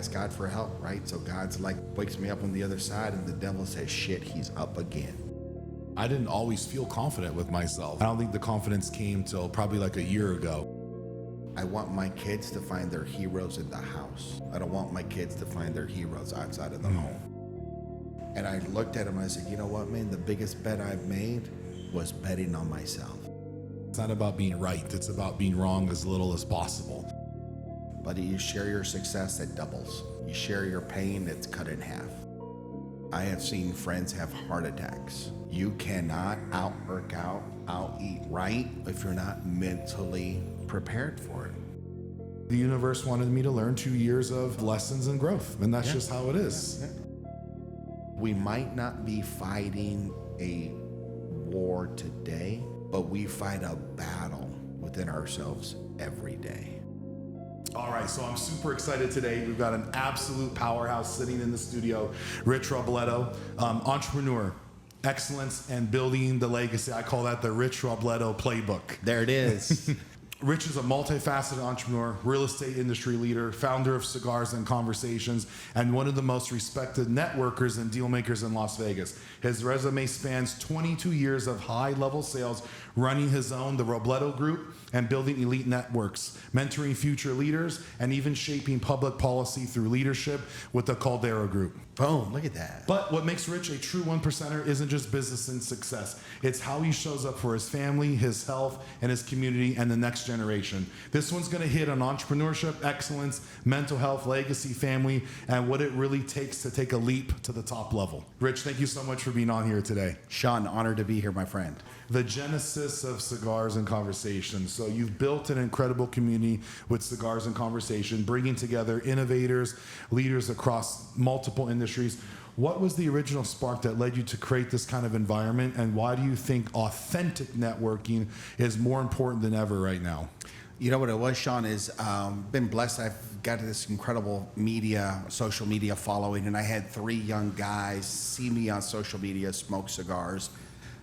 ask God for help, right? So God's like, wakes me up on the other side, and the devil says, shit, he's up again. I didn't always feel confident with myself. I don't think the confidence came till probably like a year ago. I want my kids to find their heroes in the house. I don't want my kids to find their heroes outside of the home. And I looked at him and I said, you know what, man? The biggest bet I've made was betting on myself. It's not about being right. It's about being wrong as little as possible. But you share your success, it doubles. You share your pain, it's cut in half. I have seen friends have heart attacks. You cannot out-work out, out-eat right if you're not mentally prepared for it. The universe wanted me to learn 2 years of lessons and growth, and that's just how it is. Yeah. We might not be fighting a war today, but we fight a battle within ourselves every day. All right, so I'm super excited today. We've got an absolute powerhouse sitting in the studio, Rich Robledo, entrepreneur, excellence, and building the legacy. I call that the Rich Robledo playbook. There it is. Rich is a multifaceted entrepreneur, real estate industry leader, founder of Cigars and Conversations, and one of the most respected networkers and deal makers in Las Vegas. His resume spans 22 years of high-level sales, running his own, the Robledo Group, and building elite networks, mentoring future leaders, and even shaping public policy through leadership with the Caldera Group. Boom, look at that. But what makes Rich a true one percenter isn't just business and success. It's how he shows up for his family, his health, and his community, and the next generation. This one's gonna hit on entrepreneurship, excellence, mental health, legacy, family, and what it really takes to take a leap to the top level. Rich, thank you so much for being on here today. Sean, honored to be here, my friend. The genesis of Cigars and Conversations. So you've built an incredible community with Cigars and Conversation, bringing together innovators, leaders across multiple industries. What was the original spark that led you to create this kind of environment, and why do you think authentic networking is more important than ever right now? You know what it was, Sean, is been blessed. I've got this incredible social media following, and I had 3 young guys see me on social media smoke cigars.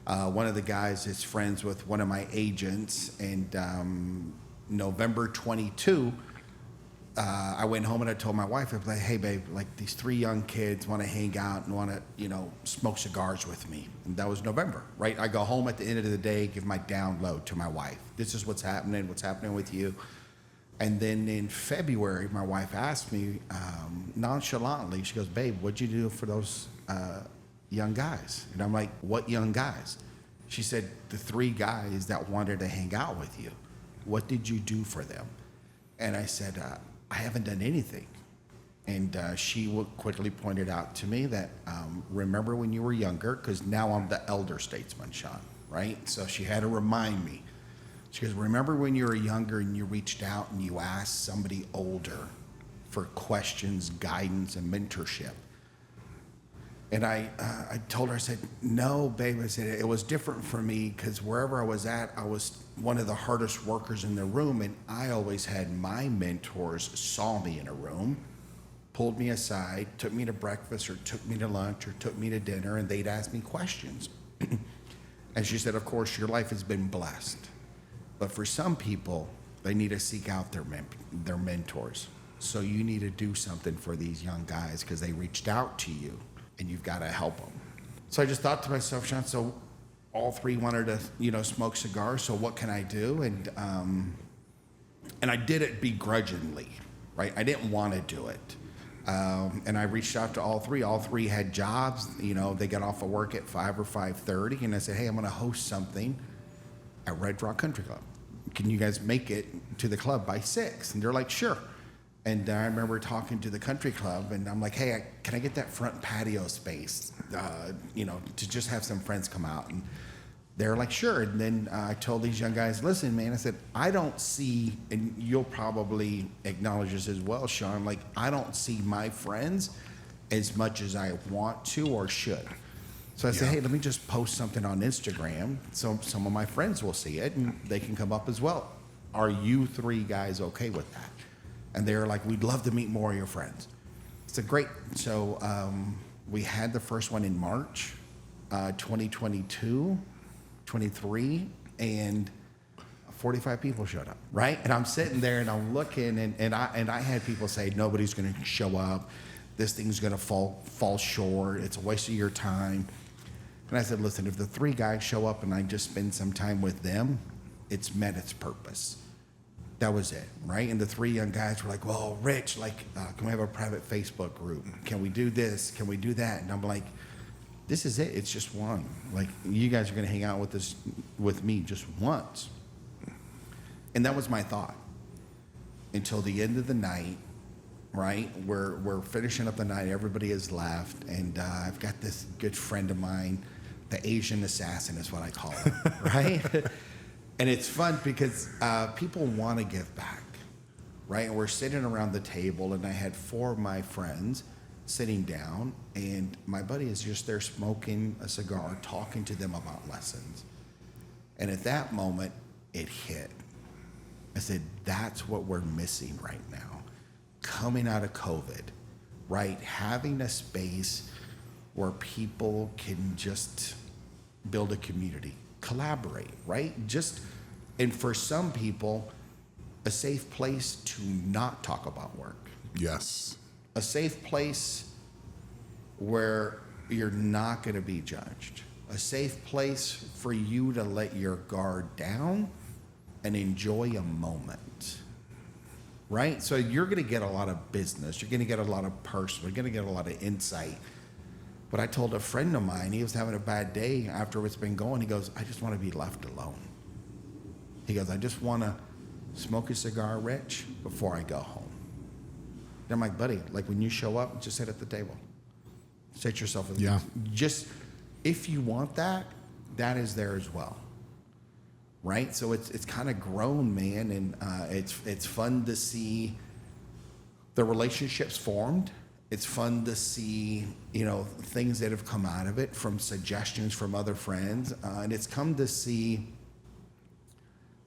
One of the guys is friends with one of my agents, and November 22, I went home and I told my wife, I was like, hey babe, like these 3 young kids want to hang out and want to, smoke cigars with me. And that was November, right? I go home at the end of the day, give my download to my wife. This is what's happening with you. And then in February, my wife asked me nonchalantly, she goes, babe, what'd you do for those young guys? And I'm like, what young guys? She said, the 3 guys that wanted to hang out with you. What did you do for them? And I said, I haven't done anything. And she quickly pointed out to me that, remember when you were younger, because now I'm the elder statesman, Sean, right? So she had to remind me. She goes, remember when you were younger and you reached out and you asked somebody older for questions, guidance, and mentorship? And I told her, I said, no, babe. I said, it was different for me because wherever I was at, I was one of the hardest workers in the room. And I always had my mentors saw me in a room, pulled me aside, took me to breakfast or took me to lunch or took me to dinner, and they'd ask me questions. And she said, of course, your life has been blessed. But for some people, they need to seek out their mentors. So you need to do something for these young guys because they reached out to you. And you've got to help them. So I just thought to myself, Sean, so all 3 wanted to, smoke cigars. So what can I do? And I did it begrudgingly, right? I didn't want to do it. And I reached out to all 3. All 3 had jobs. They got off of work at 5 or 5:30. And I said, hey, I'm going to host something at Red Rock Country Club. Can you guys make it to the club by 6? And they're like, sure. And I remember talking to the country club, and I'm like, hey, can I get that front patio space, to just have some friends come out? And they're like, sure. And then I told these young guys, listen, man, I said, I don't see, and you'll probably acknowledge this as well, Sean, like I don't see my friends as much as I want to or should. So I said, hey, let me just post something on Instagram so some of my friends will see it and they can come up as well. Are you 3 guys okay with that? And they were like, we'd love to meet more of your friends. It's great. So we had the first one in March 2022, 23, and 45 people showed up, right? And I'm sitting there and I'm looking, and I had people say nobody's going to show up. This thing's going to fall short. It's a waste of your time. And I said, listen, if the 3 guys show up and I just spend some time with them, it's met its purpose. That was it, right? And the 3 young guys were like, well, Rich, can we have a private Facebook group? Can we do this? Can we do that? And I'm like, this is it. It's just one. Like, you guys are going to hang out with me just once. And that was my thought until the end of the night, right? We're finishing up the night. Everybody has left. And I've got this good friend of mine, the Asian assassin is what I call him, right? And it's fun because people want to give back, right? And we're sitting around the table, and I had 4 of my friends sitting down, and my buddy is just there smoking a cigar, talking to them about lessons. And at that moment, it hit. I said, that's what we're missing right now. Coming out of COVID, right? Having a space where people can just build a community, collaborate, right? And for some people, a safe place to not talk about work. Yes. A safe place where you're not going to be judged. A safe place for you to let your guard down and enjoy a moment, right? So you're going to get a lot of business. You're going to get a lot of personal. You're going to get a lot of insight. But I told a friend of mine, he was having a bad day after it's been going. He goes, I just want to be left alone. He goes, I just want to smoke a cigar, Rich, before I go home. And I'm like, buddy, like when you show up, just sit at the table. Sit yourself. Yeah. Just, if you want that, that is there as well. Right? So it's kind of grown, man, and it's fun to see the relationships formed. It's fun to see, things that have come out of it from suggestions from other friends. And it's come to see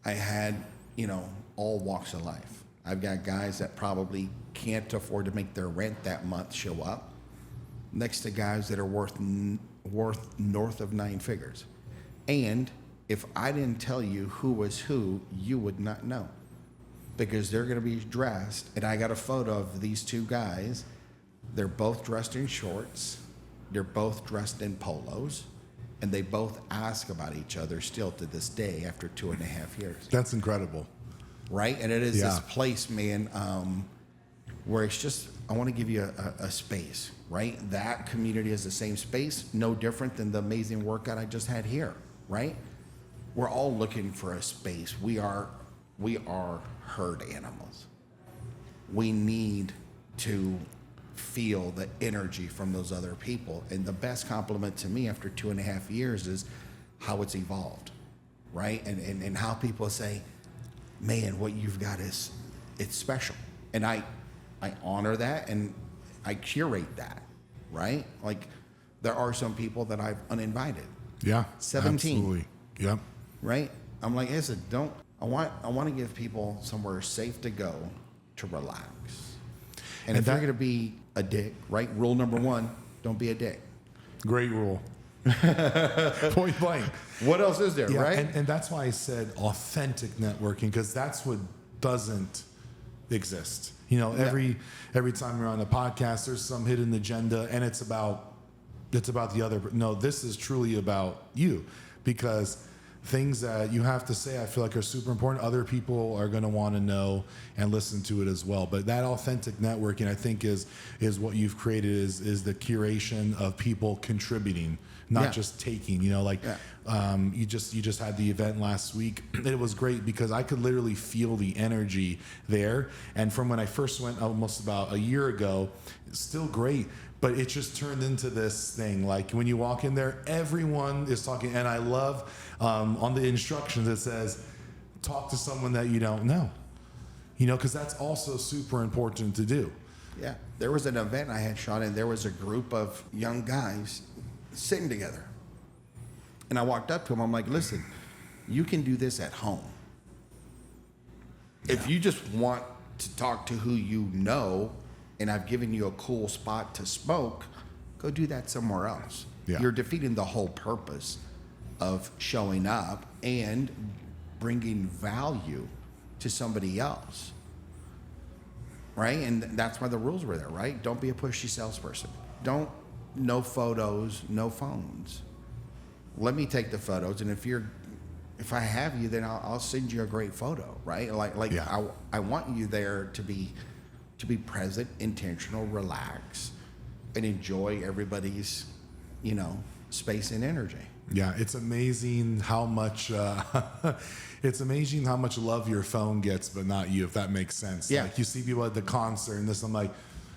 I had, all walks of life. I've got guys that probably can't afford to make their rent that month show up, next to guys that are worth north of 9 figures. And if I didn't tell you who was who, you would not know, because they're going to be dressed. And I got a photo of these 2 guys. They're both dressed in shorts. They're both dressed in polos. And they both ask about each other still to this day after 2.5 years. That's incredible. Right? And it is this place, man, where it's just, I want to give you a space, right? That community is the same space, no different than the amazing workout I just had here, right? We're all looking for a space. We are herd animals. We need to feel the energy from those other people. And the best compliment to me after 2.5 years is how it's evolved, right? And how people say, man, what you've got it's special. And I honor that, and I curate that, right? Like, there are some people that I've uninvited. Yeah. 17. Absolutely. Yep. Right? I'm like, listen, I want to give people somewhere safe to go to relax. And if you're going to be a dick, right? Rule number 1, don't be a dick. Great rule. Point blank. What else is there, Yeah, right? and that's why I said authentic networking, because that's what doesn't exist. Every time you're on a podcast, there's some hidden agenda, and it's about the other. No, this is truly about you, because things that you have to say, I feel like, are super important. Other people are going to want to know and listen to it as well. But that authentic networking, I think, is what you've created, is the curation of people contributing, not just taking. You just had the event last week. It was great because I could literally feel the energy there. And from when I first went almost about a year ago, it's still great. But it just turned into this thing. Like, when you walk in there, everyone is talking. And I love on the instructions, it says, talk to someone that you don't know. Because that's also super important to do. Yeah. There was an event I had, Sean, and there was a group of young guys sitting together. And I walked up to them. I'm like, listen, you can do this at home. If you just want to talk to who you know, and I've given you a cool spot to smoke, go do that somewhere else. Yeah. You're defeating the whole purpose of showing up and bringing value to somebody else, right? And that's why the rules were there, right? Don't be a pushy salesperson. No photos, no phones. Let me take the photos, and if I have you, then I'll send you a great photo, right? I want you there to be present, intentional, relax, and enjoy everybody's, space and energy. Yeah, it's amazing how much love your phone gets, but not you, if that makes sense. Yeah. Like you see people at the concert and this, I'm like,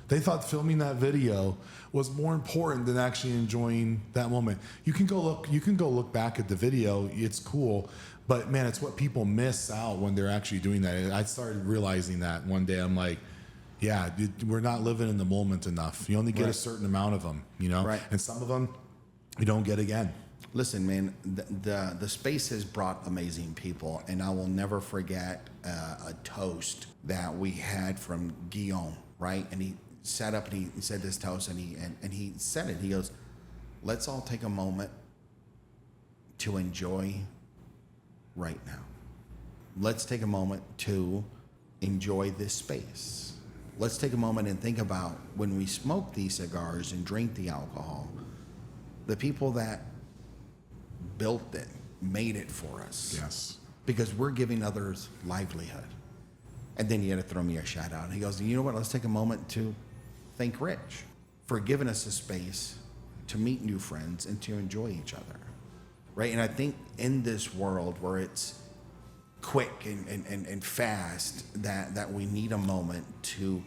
they thought filming that video was more important than actually enjoying that moment. You can go look back at the video, it's cool, but man, it's what people miss out when they're actually doing that. And I started realizing that one day. I'm like, yeah, we're not living in the moment enough. You only get a certain amount of them, Right. And some of them you don't get again. Listen, man, the space has brought amazing people, and I will never forget a toast that we had from Guillaume, right? And he sat up and he said this toast, and he said it. He goes, "Let's all take a moment to enjoy right now. Let's take a moment to enjoy this space. Let's take a moment and think about when we smoke these cigars and drink the alcohol, the people that built it, made it for us. Yes. Because we're giving others livelihood." And then he had to throw me a shout out. He goes, "You know what? Let's take a moment to thank Rich for giving us a space to meet new friends and to enjoy each other." Right? And I think in this world where it's quick and fast, that we need a moment to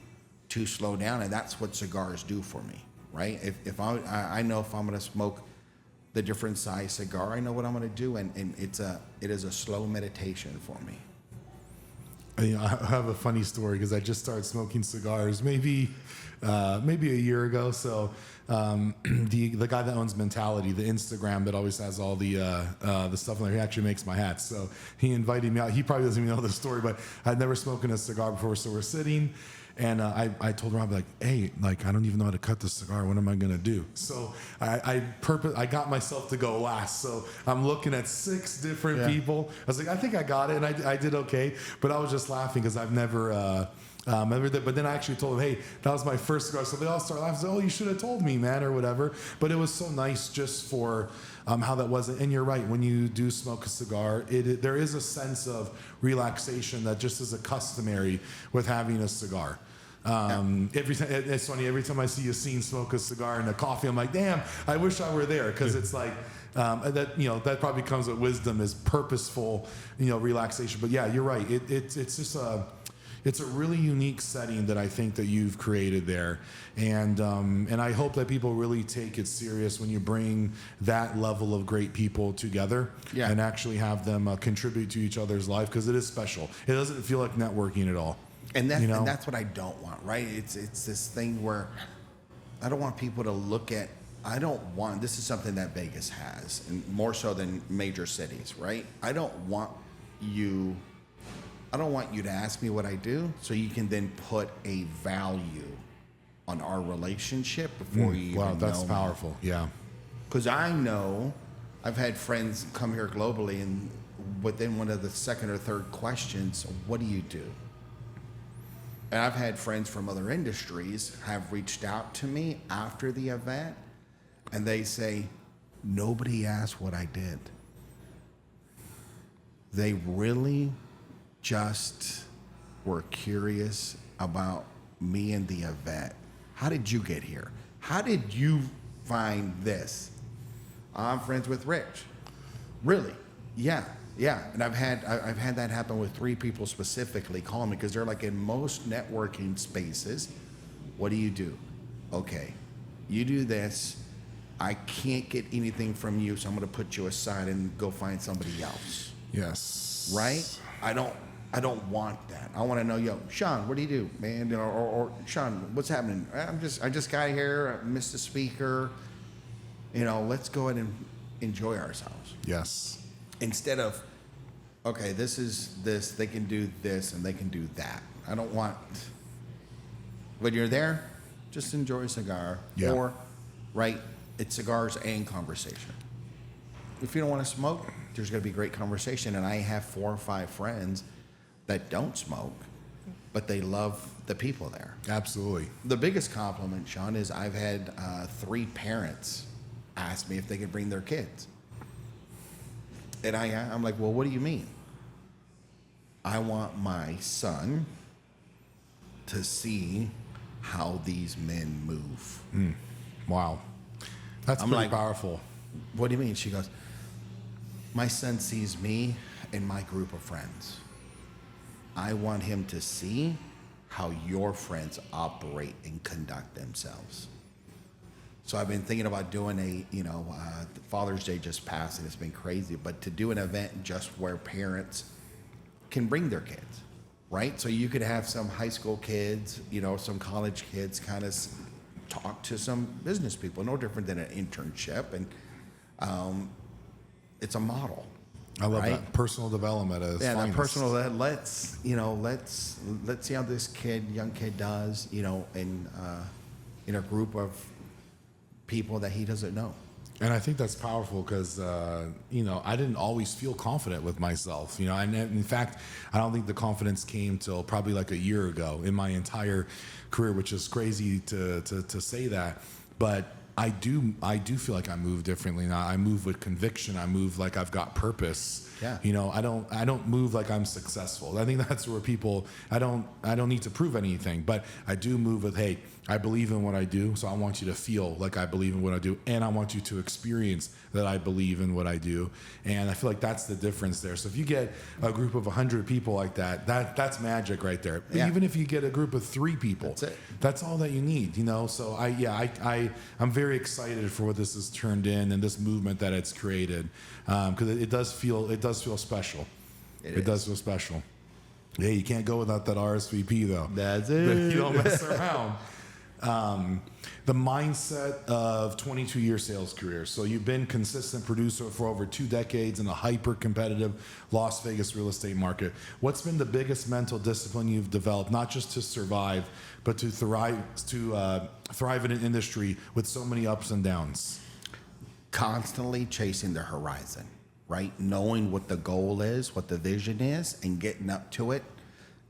slow down. And that's what cigars do for me. Right? If I know if I'm going to smoke the different size cigar, I know what I'm going to do, and it is a slow meditation for me. I have a funny story because I just started smoking cigars maybe a year ago. So the guy that owns Mentality, the Instagram that always has all the stuff on there, he actually makes my hats. So he invited me out. He probably doesn't even know the story, but I'd never spoken a cigar before. So we're sitting, and I told Rob, like, "Hey, like, I don't even know how to cut the cigar. What am I gonna do?" So I got myself to go last. So I'm looking at 6 different people. I was like, I think I got it, and I did okay. But I was just laughing because I've never did. But then I actually told them, "Hey, that was my first cigar." So they all started laughing. "Oh, you should have told me, man," or whatever. But it was so nice just for how that was. And you're right. When you do smoke a cigar, there is a sense of relaxation that just is a customary with having a cigar. Every time, it's funny, every time I see Yassine smoke a cigar and a coffee, I'm like, damn, I wish I were there, because it's like that probably comes with wisdom, is purposeful relaxation. But yeah, you're right. It's just it's a really unique setting that I think that you've created there, and I hope that people really take it serious when you bring that level of great people together and actually have them contribute to each other's life, because it is special. It doesn't feel like networking at all. And that's what I don't want, right? It's this thing where I don't want people to look at. This is something that Vegas has, and more so than major cities, right? I don't want you to ask me what I do, so you can then put a value on our relationship before you even know. Wow, that's powerful. Yeah. Because I know I've had friends come here globally, and within one of the second or third questions, "What do you do?" And I've had friends from other industries have reached out to me after the event, and they say, "Nobody asked what I did." They really just were curious about me and the event. "How did you get here? How did you find this?" "I'm friends with Rich." "Really?" Yeah. And I've had that happen with 3 people specifically call me, because they're like, in most networking spaces, "What do you do?" "Okay, you do this. I can't get anything from you, so I'm going to put you aside and go find somebody else." Yes. Right? I don't want that. I want to know, "Yo, Sean, what do you do, man?" Or "Sean, what's happening?" I just got here. I missed the speaker. Let's go ahead and enjoy ourselves. Yes. Instead of, "Okay, this is this, they can do this and they can do that." I don't want. When you're there, just enjoy a cigar. Yeah. Or, right, it's cigars and conversation. If you don't want to smoke, there's going to be great conversation. And I have 4 or 5 friends that don't smoke, but they love the people there. Absolutely. The biggest compliment, Sean, is I've had 3 parents ask me if they could bring their kids. And I'm like, well, what do you mean? I want my son to see how these men move. Wow. That's I'm pretty like, powerful. What do you mean? She goes, my son sees me and my group of friends. I want him to see how your friends operate and conduct themselves. So I've been thinking about doing Father's Day just passed and it's been crazy, but to do an event just where parents can bring their kids, right? So you could have some high school kids, some college kids kind of talk to some business people, no different than an internship. And it's a model. I love right? that. Personal development is that finest. personal, let's see how this young kid does, in a group of people that he doesn't know. And I think that's powerful because, I didn't always feel confident with myself. In fact, I don't think the confidence came till probably like a year ago in my entire career, which is crazy to say that. But I do feel like I move differently now. I move with conviction. I move like I've got purpose. Yeah. I don't move like I'm successful. I think that's where people, I don't need to prove anything, but I do move with, hey, I believe in what I do, so I want you to feel like I believe in what I do, and I want you to experience that I believe in what I do. And I feel like that's the difference there. So if you get a group of 100 people like that's magic right there. Yeah. Even if you get a group of 3 people, That's it. That's all that you need, So I'm very excited for what this has turned in and this movement that it's created, because it does feel special. It does feel special. Hey, you can't go without that RSVP though. That's it. You don't mess around. The mindset of 22-year sales career. So you've been consistent producer for over 2 decades in a hyper-competitive Las Vegas real estate market. What's been the biggest mental discipline you've developed, not just to survive, but to thrive in an industry with so many ups and downs? Constantly chasing the horizon, right? Knowing what the goal is, what the vision is, and getting up to it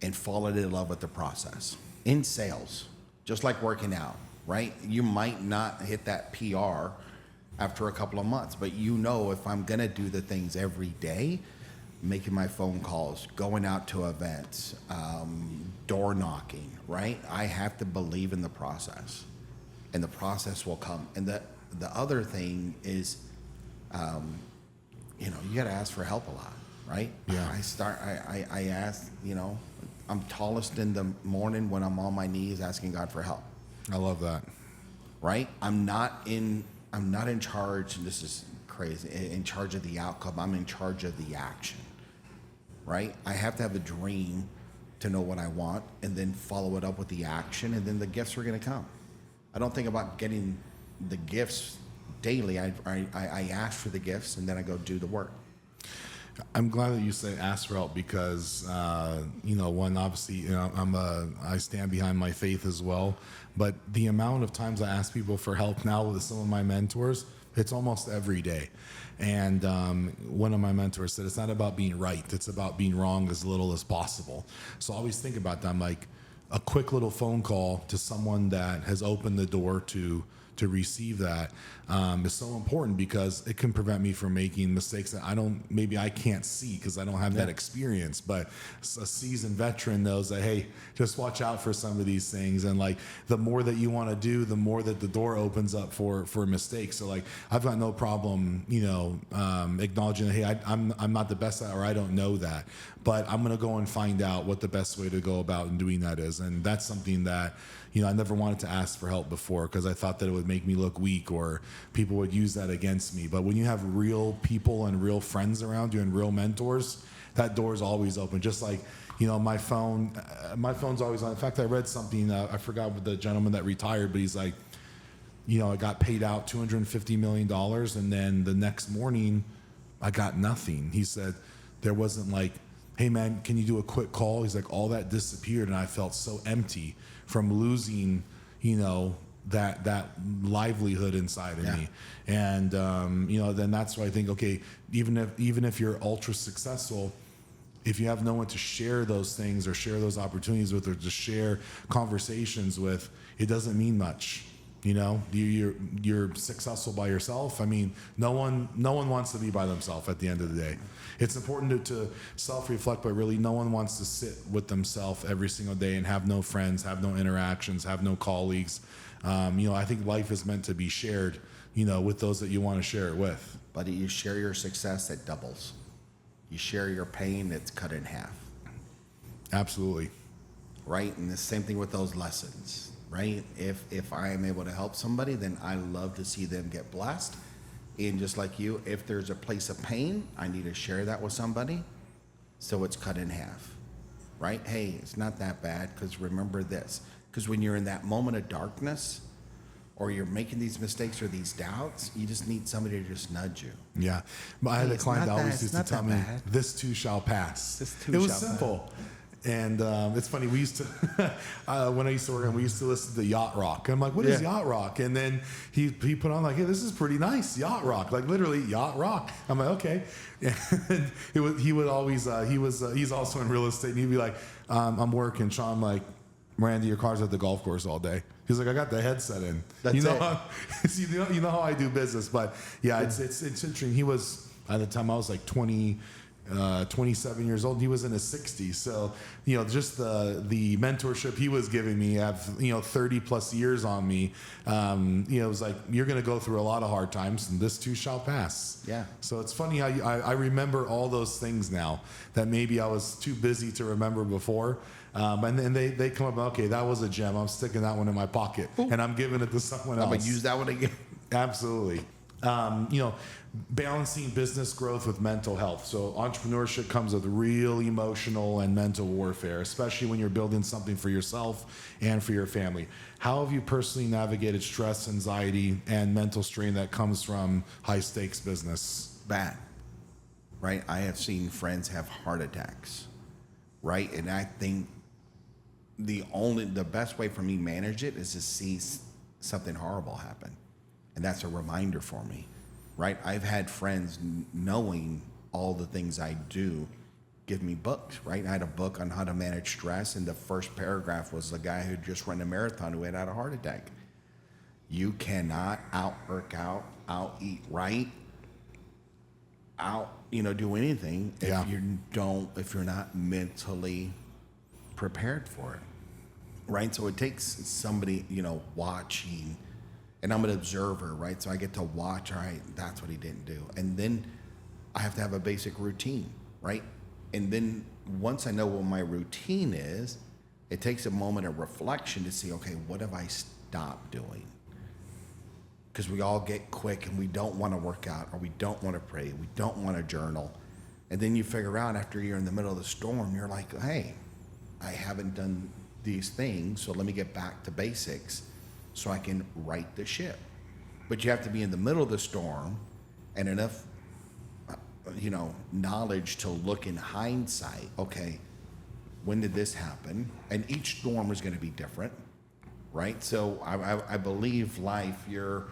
and falling in love with the process. In sales, just like working out, right? You might not hit that PR after a couple of months, but if I'm going to do the things every day, making my phone calls, going out to events, door knocking, right? I have to believe in the process, and the process will come. And the other thing is, you got to ask for help a lot, right? Yeah. I ask, I'm tallest in the morning when I'm on my knees asking God for help. I love that. Right? I'm not in charge, and this is crazy, in charge of the outcome. I'm in charge of the action. Right? I have to have a dream to know what I want and then follow it up with the action, and then the gifts are going to come. I don't think about getting the gifts daily. I ask for the gifts and then I go do the work. I'm glad that you say ask for help because, one, obviously, I stand behind my faith as well. But the amount of times I ask people for help now with some of my mentors, it's almost every day. And one of my mentors said, it's not about being right. It's about being wrong as little as possible. So I always think about that. I'm like, a quick little phone call to someone that has opened the door to receive that is so important because it can prevent me from making mistakes that I can't see because I don't have that experience. But a seasoned veteran knows that, hey, just watch out for some of these things. And like the more that you want to do, the more that the door opens up for mistakes. So like I've got no problem, acknowledging that, hey, I'm not the best at, or I don't know that, but I'm going to go and find out what the best way to go about in doing that is. And that's something that, I never wanted to ask for help before because I thought that it would make me look weak or people would use that against me. But when you have real people and real friends around you and real mentors, that door is always open. Just like, my phone's always on. In fact, I read something, I forgot what the gentleman that retired, but he's like, I got paid out $250 million and then the next morning I got nothing. He said there wasn't like, hey man, can you do a quick call? He's like, all that disappeared and I felt so empty from losing, that livelihood inside of me. And then that's why I think, okay, even if you're ultra successful, if you have no one to share those things or share those opportunities with, or to share conversations with, it doesn't mean much. You're successful by yourself. I mean, no one wants to be by themselves at the end of the day. It's important to self-reflect, but really no one wants to sit with themselves every single day and have no friends, have no interactions, have no colleagues. I think life is meant to be shared, with those that you want to share it with. But you share your success, it doubles. You share your pain, it's cut in half. Absolutely. Right? And the same thing with those lessons, right? If I am able to help somebody, then I love to see them get blessed. And just like you, if there's a place of pain, I need to share that with somebody, so it's cut in half, right? Hey, it's not that bad, because remember this. Because when you're in that moment of darkness, or you're making these mistakes or these doubts, you just need somebody to just nudge you. Yeah. But I had a client that always used to tell me, bad. this too shall pass. This too it was shall simple. pass. And it's funny, we used to, when I used to work on, we used to listen to yacht rock. And I'm like, what is yacht rock? And then he put on like, hey, this is pretty nice, yacht rock. Like literally yacht rock. I'm like, okay. And he would always, he's also in real estate. And he'd be like, I'm working, Sean. I'm like, Randy, your car's at the golf course all day. He's like, I got the headset in. That's you know it. How, you know how I do business. But yeah, it's interesting. He was, at the time I was like 27 years old. He was in his 60s. So, just the mentorship he was giving me, have 30 plus years on me. It was like, you're going to go through a lot of hard times, and this too shall pass. Yeah. So it's funny how I remember all those things now that maybe I was too busy to remember before. And then they come up, okay, that was a gem. I'm sticking that one in my pocket, and I'm giving it to someone else. I'm going to use that one again. Absolutely. Balancing business growth with mental health. So entrepreneurship comes with real emotional and mental warfare, especially when you're building something for yourself and for your family. How have you personally navigated stress, anxiety, and mental strain that comes from high stakes business? Bad, right? I have seen friends have heart attacks, right? And I think the best way for me to manage it is to see something horrible happen. And that's a reminder for me, right? I've had friends knowing all the things I do give me books, right? I had a book on how to manage stress, and the first paragraph was the guy who just ran a marathon who had a heart attack. You cannot work out, eat right, do anything if you're not mentally prepared for it, right? So it takes somebody, watching. And I'm an observer, right? So I get to watch, all right, that's what he didn't do. And then I have to have a basic routine, right? And then once I know what my routine is, it takes a moment of reflection to see, okay, what have I stopped doing? Because we all get quick and we don't want to work out, or we don't want to pray, we don't want to journal. And then you figure out after you're in the middle of the storm, you're like, hey, I haven't done these things, so let me get back to basics, so I can right the ship. But you have to be in the middle of the storm and enough, knowledge to look in hindsight. Okay, when did this happen? And each storm is going to be different, right? So I believe life, you're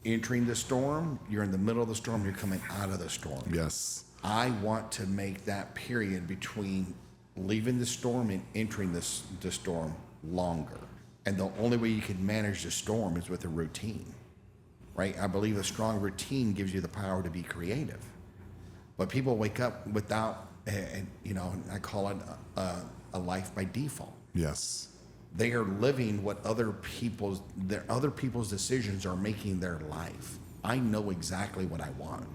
entering the storm, you're in the middle of the storm, you're coming out of the storm. Yes. I want to make that period between leaving the storm and entering the storm longer. And the only way you can manage the storm is with a routine, right? I believe a strong routine gives you the power to be creative. But people wake up without, I call it a life by default. Yes. They are living what other people's decisions are making their life. I know exactly what I want,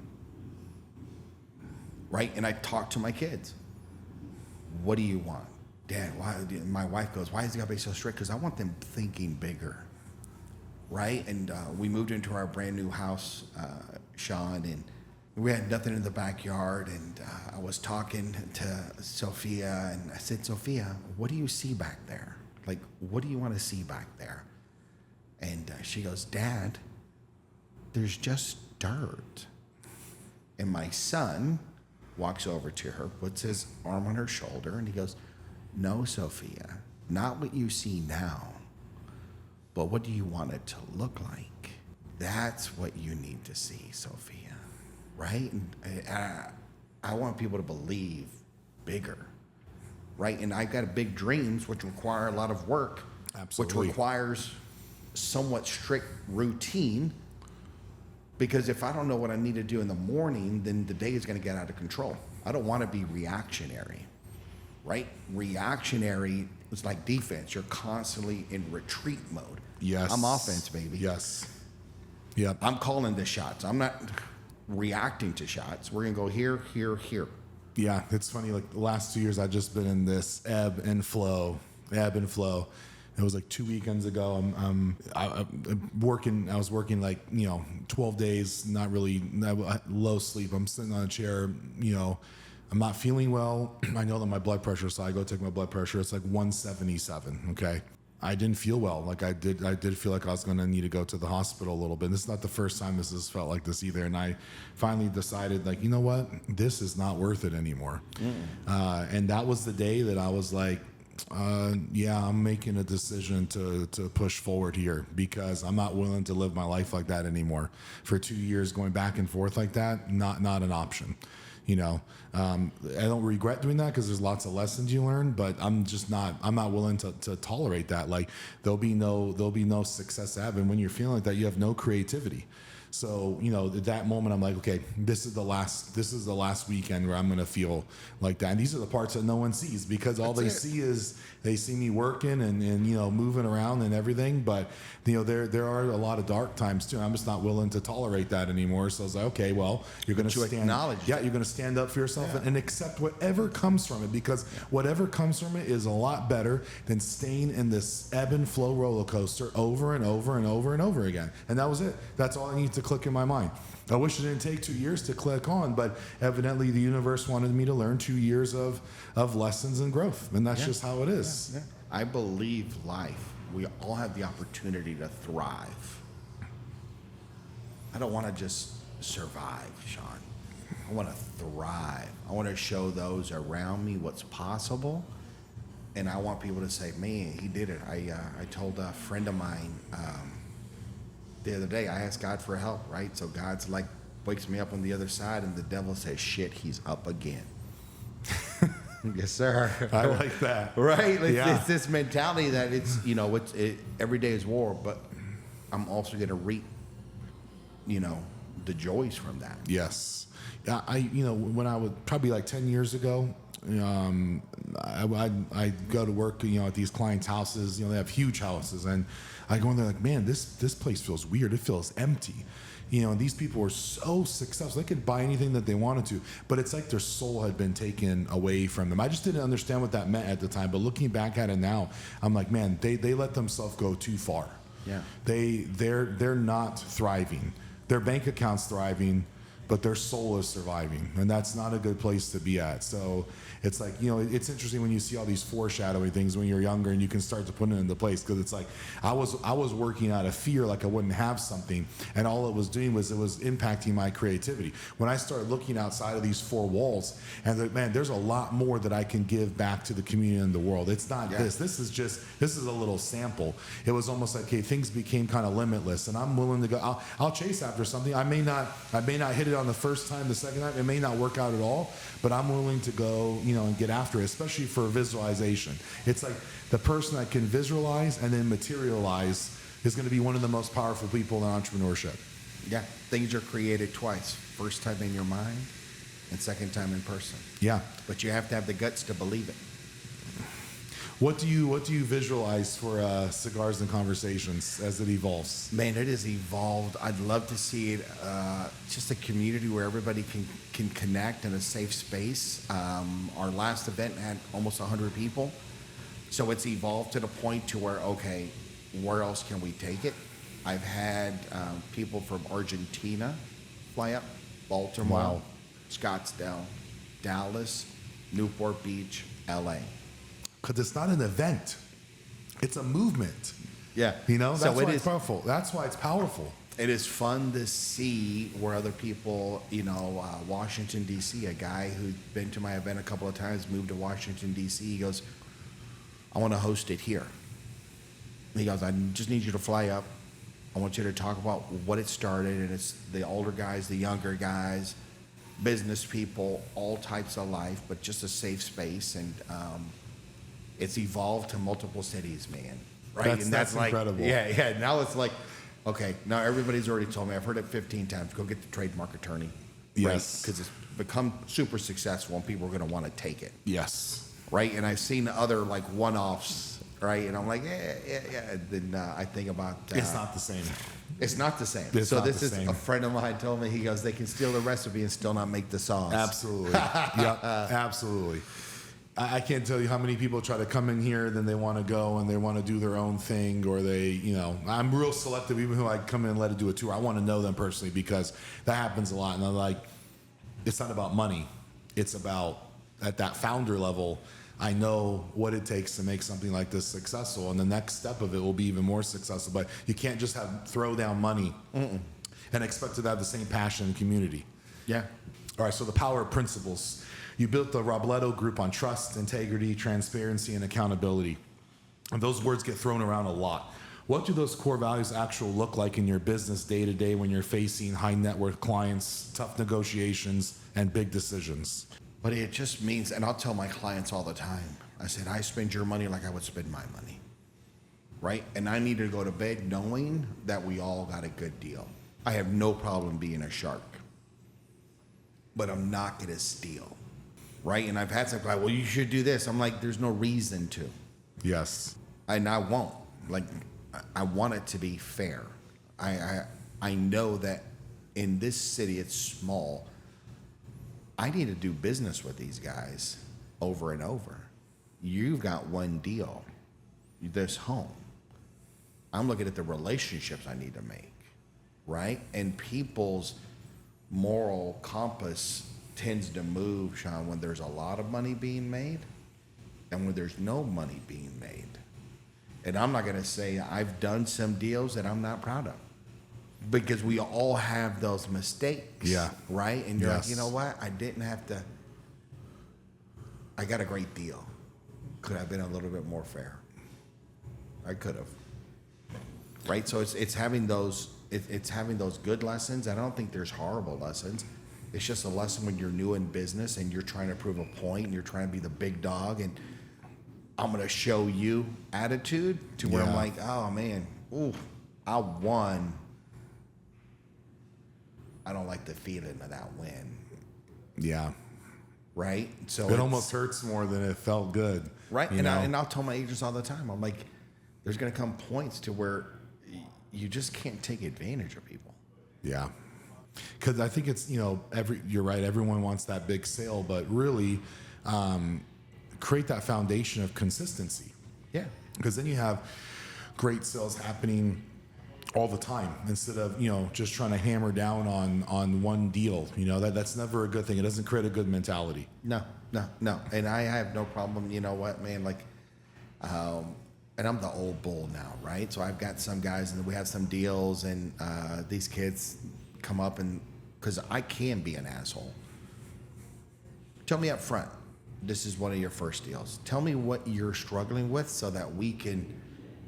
right? And I talk to my kids. What do you want? Dad, why? My wife goes, why is it got to be so strict? Because I want them thinking bigger, right? And we moved into our brand new house, Sean, and we had nothing in the backyard. And I was talking to Sophia, and I said, Sophia, what do you see back there? Like, what do you want to see back there? And she goes, Dad, there's just dirt. And my son walks over to her, puts his arm on her shoulder, and he goes, no, Sophia, not what you see now. but what do you want it to look like? That's what you need to see, Sophia, right? And I want people to believe bigger, right? And I've got big dreams, which require a lot of work, Absolutely. which requires somewhat strict routine. Because if I don't know what I need to do in the morning, then the day is going to get out of control. I don't want to be reactionary, right? Reactionary is like defense. You're constantly in retreat mode. Yes. I'm offense, baby. Yes. Yep. I'm calling the shots. I'm not reacting to shots. We're going to go here, here, here. Yeah, it's funny. Like the last 2 years, I've just been in this ebb and flow. It was like 2 weekends ago. I'm working. I was working like 12 days, not really low sleep. I'm sitting on a chair. I'm not feeling well. I know that my blood pressure, so I go take my blood pressure. It's like 177. Okay. I didn't feel well. Like I did feel like I was going to need to go to the hospital a little bit. And this is not the first time this has felt like this either. And I finally decided, like, you know what? This is not worth it anymore. And that was the day that I was like, I'm making a decision to push forward here, because I'm not willing to live my life like that anymore. For 2 years going back and forth like that, not an option. I don't regret doing that, because there's lots of lessons you learn, but I'm not willing to tolerate that. Like there'll be no success to have. And when you're feeling like that, you have no creativity. So, at that moment, I'm like, okay, this is the last weekend where I'm going to feel like that. And these are the parts that no one sees, because all they see is they see me working and moving around and everything. But, there are a lot of dark times too. I'm just not willing to tolerate that anymore. So I was like, okay, well, you're going to acknowledge. Yeah, you're going to stand up for yourself and accept whatever comes from it, because whatever comes from it is a lot better than staying in this ebb and flow roller coaster over and over and over and over again. And that was it. That's all I need to click in my mind. I wish it didn't take 2 years to click on, but evidently the universe wanted me to learn 2 years of lessons and growth, and that's just how it is. Yeah. I believe life, we all have the opportunity to thrive. I don't want to just survive, Sean. I want to thrive. I want to show those around me what's possible, and I want people to say, man, he did it. I told a friend of mine the other day, I asked God for help, right? So God's like, wakes me up on the other side, and the devil says, shit, he's up again. Yes, sir. I like that. Right? It's this mentality that every day is war, but I'm also going to reap, the joys from that. Yes. When I was probably like 10 years ago, I go to work, at these clients' houses. They have huge houses, and I go in there like, man, this place feels weird. It feels empty. And these people were so successful. They could buy anything that they wanted to, but it's like their soul had been taken away from them. I just didn't understand what that meant at the time, but looking back at it now, I'm like, man, they let themselves go too far. Yeah. They're not thriving. Their bank account's thriving, but their soul is surviving, and that's not a good place to be at. So it's like, it's interesting when you see all these foreshadowing things when you're younger, and you can start to put it into place, because it's like I was working out of fear, like I wouldn't have something, and all it was doing was it was impacting my creativity. When I started looking outside of these four walls, and man, there's a lot more that I can give back to the community and the world. It's not this is a little sample. It was almost like, okay, things became kind of limitless, and I'm willing to go. I'll chase after something. I may not hit it on the first time, the second time, it may not work out at all, but I'm willing to go, and get after it, especially for visualization. It's like the person that can visualize and then materialize is going to be one of the most powerful people in entrepreneurship. Yeah, things are created twice. First time in your mind, and second time in person. Yeah. But you have to have the guts to believe it. What do you visualize for Cigars and Conversations as it evolves? Man, it has evolved. I'd love to see it just a community where everybody can connect in a safe space. Our last event had almost 100 people. So it's evolved to the point to where, okay, where else can we take it? I've had people from Argentina fly up, Baltimore, Scottsdale, Dallas, Newport Beach, LA. Because it's not an event. It's a movement. Yeah. That's why it's powerful. That's why it's powerful. It is fun to see where other people, Washington, D.C., a guy who'd been to my event a couple of times, moved to Washington, D.C., he goes, I want to host it here. He goes, I just need you to fly up. I want you to talk about what it started, and it's the older guys, the younger guys, business people, all types of life, but just a safe space. And it's evolved to multiple cities, man. Right? That's like, incredible. Yeah. Now it's like, okay, now everybody's already told me, I've heard it 15 times, go get the trademark attorney. Yes. Because it's become super successful and people are going to want to take it. Yes. Right? And I've seen other like one-offs, right? And I'm like, yeah. And then I think about... It's not the same. It's not the same. It's so not this the is same. a friend of mine told me, he goes, they can steal the recipe and still not make the sauce. Absolutely. Yep. Absolutely. I can't tell you how many people try to come in here, then they want to go and they want to do their own thing, or they, I'm real selective, even who I come in and let it do a tour. I want to know them personally because that happens a lot. And I'm like, it's not about money. It's about, at that founder level, I know what it takes to make something like this successful, and the next step of it will be even more successful. But you can't just throw down money and expect to have the same passion and community. Yeah. All right, so the power of principles. You built the Robledo group on trust, integrity, transparency, and accountability. And those words get thrown around a lot. What do those core values actually look like in your business day to day when you're facing high net worth clients, tough negotiations, and big decisions? But it just means, and I'll tell my clients all the time, I said, I spend your money like I would spend my money, right? And I need to go to bed knowing that we all got a good deal. I have no problem being a shark, but I'm not going to steal, right? And I've had some guy, well, you should do this. I'm like, there's no reason to. Yes. And I won't. Like, I want it to be fair. I know that in this city, it's small. I need to do business with these guys over and over. You've got one deal, this home. I'm looking at the relationships I need to make, right? And people's moral compass tends to move, Sean, when there's a lot of money being made and when there's no money being made. And I'm not going to say I've done some deals that I'm not proud of, because we all have those mistakes. Yeah. Right? And you're Yes. like, you know what? I didn't have to. I got a great deal. Could I have been a little bit more fair? I could have. Right? So it's having those it's having those good lessons. I don't think there's horrible lessons. It's just a lesson when you're new in business and you're trying to prove a point and you're trying to be the big dog, and I'm going to show you attitude to where I'm Yeah. like, oh man, ooh, I won. I don't like the feeling of that win, Yeah. right? So It almost hurts more than it felt good. right. you And know? I'll tell my agents all the time. I'm like, there's going to come points to where you just can't take advantage of people. Yeah. Because I think it's, you're right, everyone wants that big sale, but really create that foundation of consistency. Yeah. Because then you have great sales happening all the time instead of, just trying to hammer down on one deal. That's never a good thing. It doesn't create a good mentality. No. And I have no problem. You know what, man? Like, and I'm the old bull now, right? So I've got some guys, and we have some deals, and these kids come up, and because I can be an asshole. Tell me up front, this is one of your first deals. Tell me what you're struggling with so that we can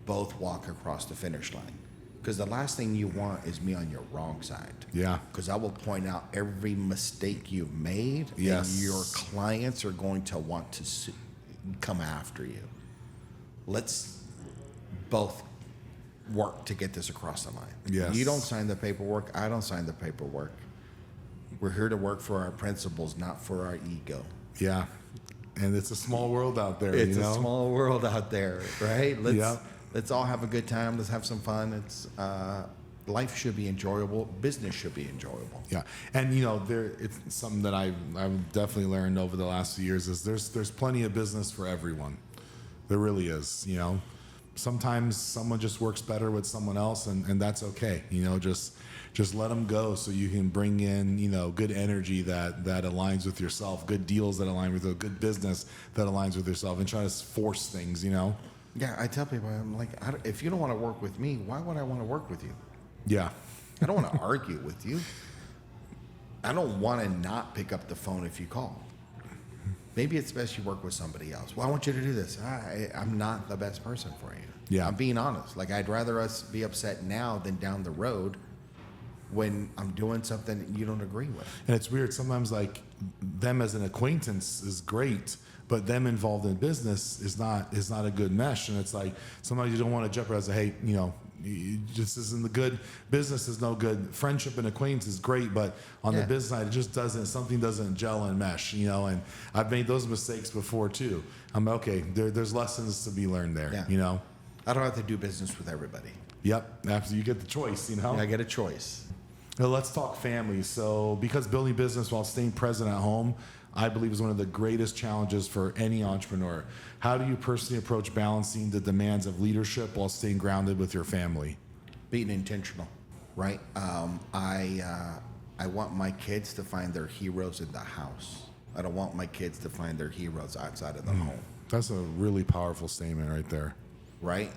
both walk across the finish line. Because the last thing you want is me on your wrong side. Yeah. Because I will point out every mistake you've made, Yes. and your clients are going to want to come after you. Let's both work to get this across the line. Yes. You don't sign the paperwork. I don't sign the paperwork. We're here to work for our principles, not for our ego. Yeah. And it's a small world out there. It's a small world out there, right? Yeah. Let's all have a good time. Let's have some fun. It's life should be enjoyable. Business should be enjoyable. Yeah, and it's something that I've definitely learned over the last few years is there's plenty of business for everyone. There really is. Sometimes someone just works better with someone else, and that's okay. Just let them go so you can bring in good energy that aligns with yourself, good deals that align with you, good business that aligns with yourself, and try to force things. Yeah, I tell people, I'm like, if you don't want to work with me, why would I want to work with you? Yeah. I don't want to argue with you. I don't want to not pick up the phone if you call. maybe it's best you work with somebody else. Well, I want you to do this. I'm not the best person for you. Yeah. I'm being honest. Like, I'd rather us be upset now than down the road when I'm doing something that you don't agree with. And it's weird. Sometimes, like, them as an acquaintance is great, but them involved in business is not a good mesh. And it's like, sometimes you don't want to jeopardize. Hey, this isn't the good. Business is no good. Friendship and acquaintance is great, but on the business side, it just doesn't. Something doesn't gel and mesh. And I've made those mistakes before too. I'm okay. There's lessons to be learned there. Yeah. I don't have to do business with everybody. Yep. Absolutely. You get the choice. Yeah, I get a choice. Now, let's talk family. So, because building business while staying present at home, I believe, is one of the greatest challenges for any entrepreneur. How do you personally approach balancing the demands of leadership while staying grounded with your family? Being intentional, right? I want my kids to find their heroes in the house. I don't want my kids to find their heroes outside of the home. That's a really powerful statement right there. Right?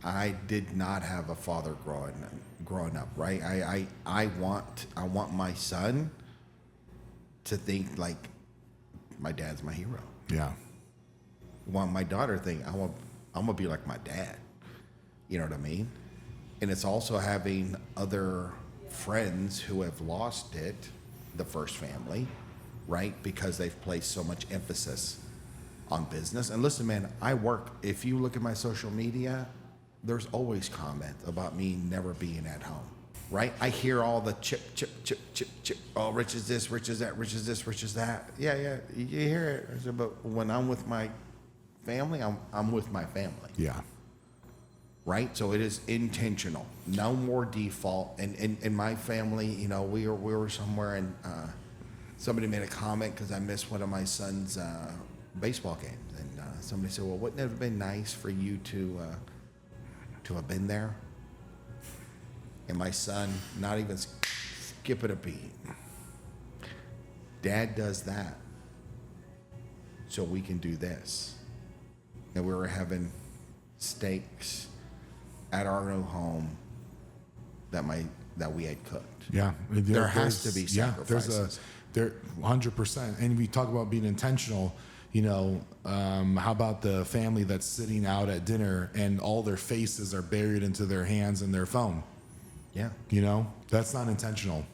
I did not have a father growing up, right? I want my son to think like my dad's my hero. Yeah. I want my daughter to think I'm gonna be like my dad. You know what I mean? And it's also having other friends who have lost it, the first family, right? Because they've placed so much emphasis on business. And listen, man, I work. If you look at my social media, there's always comment about me never being at home, right? I hear all the chip. Oh, Rich is this, Rich is that, Rich is this, Rich is that. Yeah, you hear it. I said, but when I'm with my family, I'm with my family. Yeah. Right? So it is intentional. No more default. And in my family, we were somewhere and somebody made a comment because I missed one of my son's baseball games. And somebody said, well, wouldn't it have been nice for you to have been there? And my son, not even skipping a beat. Dad does that so we can do this. And we were having steaks at our new home that we had cooked. Yeah. There has to be sacrifices. There 100%. And we talk about being intentional. How about the family that's sitting out at dinner and all their faces are buried into their hands and their phone? Yeah. That's not intentional.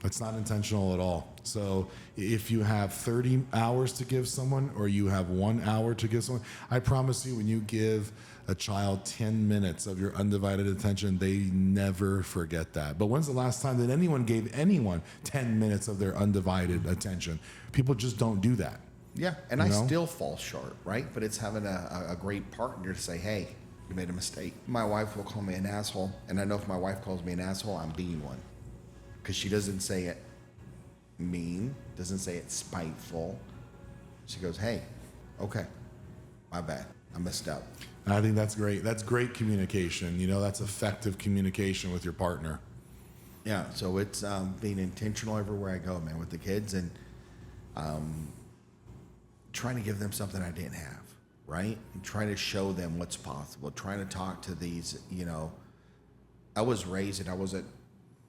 That's not intentional at all. So if you have 30 hours to give someone or you have 1 hour to give someone, I promise you, when you give a child 10 minutes of your undivided attention, they never forget that. But when's the last time that anyone gave anyone 10 minutes of their undivided attention? People just don't do that. Yeah, and I still fall short, right? But it's having a great partner to say, hey, you made a mistake. My wife will call me an asshole, and I know if my wife calls me an asshole, I'm being one. Because she doesn't say it mean, doesn't say it spiteful. She goes, hey, okay, my bad, I messed up. I think that's great. That's great communication. That's effective communication with your partner. Yeah, so it's being intentional everywhere I go, man, with the kids, and trying to give them something I didn't have, right? And trying to show them what's possible, trying to talk to these, I was raised and I wasn't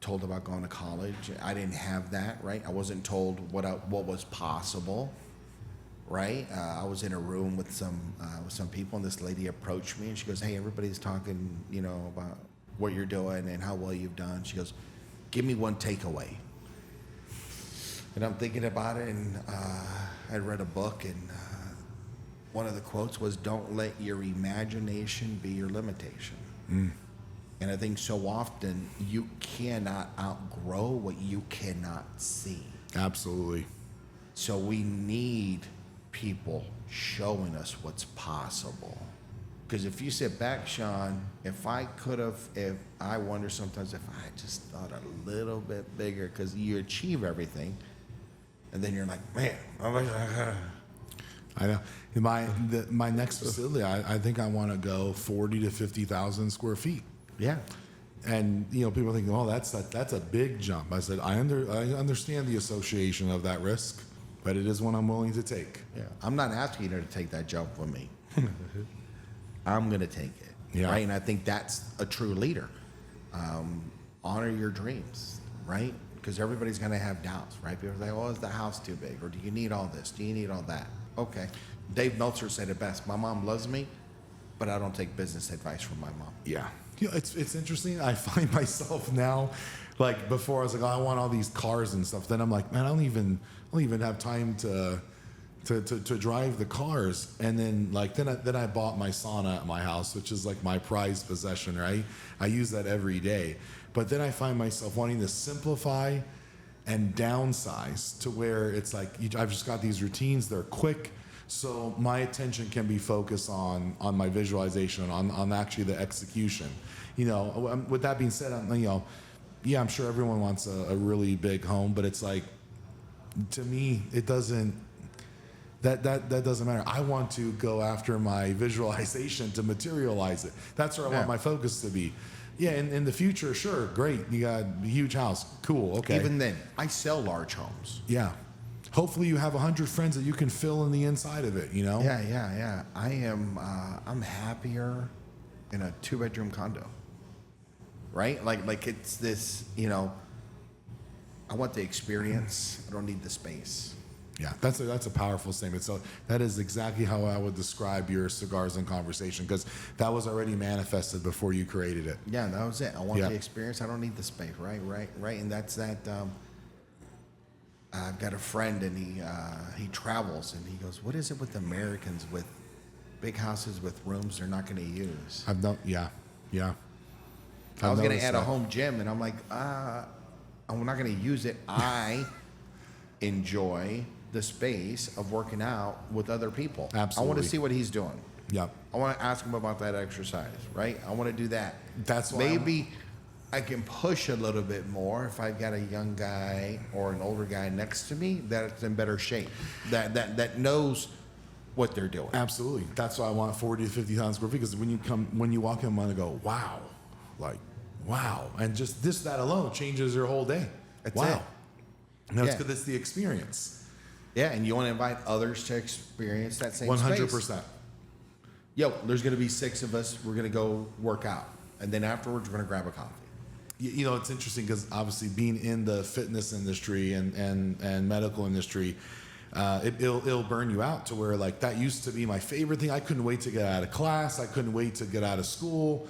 told about going to college. I didn't have that, right? I wasn't told what was possible, right? I was in a room with some people, and this lady approached me, and she goes, hey, everybody's talking, about what you're doing and how well you've done. She goes, give me one takeaway. And I'm thinking about it, and I read a book, and one of the quotes was, don't let your imagination be your limitation. And I think so often you cannot outgrow what you cannot see. Absolutely. So we need people showing us what's possible. Because if you sit back, Sean, if I wonder sometimes if I just thought a little bit bigger, because you achieve everything, and then you're like, man, I know. My next facility, I think I want to go 40 to 50,000 square feet. yeah. And people think, oh, that's a big jump. I said, I understand the association of that risk, but it is one I'm willing to take. Yeah, I'm not asking you to take that jump with me. I'm going to take it. Yeah. Right? And I think that's a true leader. Honor your dreams, right? because everybody's going to have doubts, right? People are like, oh, is the house too big? Or do you need all this? Do you need all that? Okay. Dave Meltzer said it best. My mom loves me, but I don't take business advice from my mom. Yeah. It's interesting. I find myself now, like before I was like, oh, I want all these cars and stuff. Then I'm like, man, I don't even have time to drive the cars. And then then I bought my sauna at my house, which is like my prized possession, right? I use that every day. But then I find myself wanting to simplify and downsize to where it's like I've just got these routines, they're quick, so my attention can be focused on my visualization, on actually the execution. With that being said, I'm sure everyone wants a really big home, but it's like, to me, it doesn't. That doesn't matter. I want to go after my visualization to materialize it. That's where I want my focus to be. Yeah, in the future, sure, great. You got a huge house, cool, okay. Even then, I sell large homes. Yeah. Hopefully you have 100 friends that you can fill in the inside of it, Yeah. I'm happier in a 2-bedroom condo. Right? Like it's this, I want the experience. I don't need the space. Yeah, that's a powerful statement. So that is exactly how I would describe your Cigars and Conversation, because that was already manifested before you created it. Yeah, that was it. I want the experience. I don't need the space. Right. And that's that. I've got a friend, and he travels, and he goes, "What is it with Americans with big houses with rooms they're not going to use?" I was going to add a home gym, and I'm like, I'm not going to use it. I enjoy the space of working out with other people. Absolutely. I want to see what he's doing. Yep. I want to ask him about that exercise, right? I want to do that. That's why maybe I can push a little bit more if I've got a young guy or an older guy next to me that's in better shape, that knows what they're doing. Absolutely. That's why I want 40 to 50,000 square feet, because when you walk in, I'm gonna go, wow, and just that alone changes your whole day. That's wow. it. That's because it's the experience. Yeah, and you want to invite others to experience that same 100%. space. Yo, there's going to be 6 of us. We're going to go work out. And then afterwards, we're going to grab a coffee. It's interesting because obviously being in the fitness industry and medical industry, it'll burn you out to where, like, that used to be my favorite thing. I couldn't wait to get out of class. I couldn't wait to get out of school.